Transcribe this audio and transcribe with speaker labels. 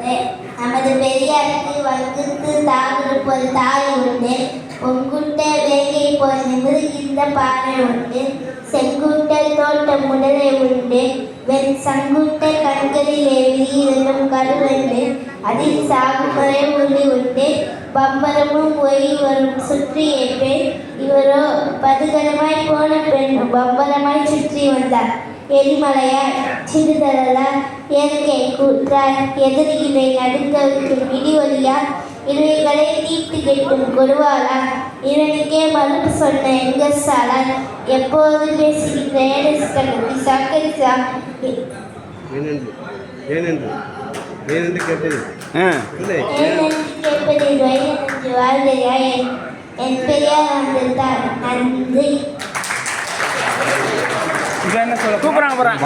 Speaker 1: உண்டு. நமது பெரியாருக்கு வகுத்து தாகுறுப்பொரு தாய் உண்டு. பொங்குட்ட வேங்கை போல் நிமிர்கின்ற பானை உண்டு. செங்குட்டல் தோட்டம் உடலை உண்டு. வெண் சங்குட்ட கண்களிலே விரியிடும் கருவண்டு. அதில் சாகுமுறை உருளி உண்டு. பம்பரமும் ஒய் வரும் சுற்றி ஏற்பேன். இவரோ பதுகரமாய் போன பெண் பம்பரமாய் சுற்றி வந்தார். எரிமலையாய் சிறுதலால் இயற்கை கூற்றாய் எதிரிகளை நடுங்க வைக்கும் இடி ஒலியால் இவைகளை தீட்டு கெட்டும் கொடுவாளா இவனுக்கே மறுப்பு சொன்ன எங்கசாலால் எப்போது பேசுகின்ற ஏனஸ்கி சக்கரிசா
Speaker 2: ஏனென்று கேட்பதில்
Speaker 1: வயனென்று வாழ்வையா என் பெரியார் வந்திருந்தார். நன்றி.
Speaker 3: கூப்பிடுறாங்க போறாங்க.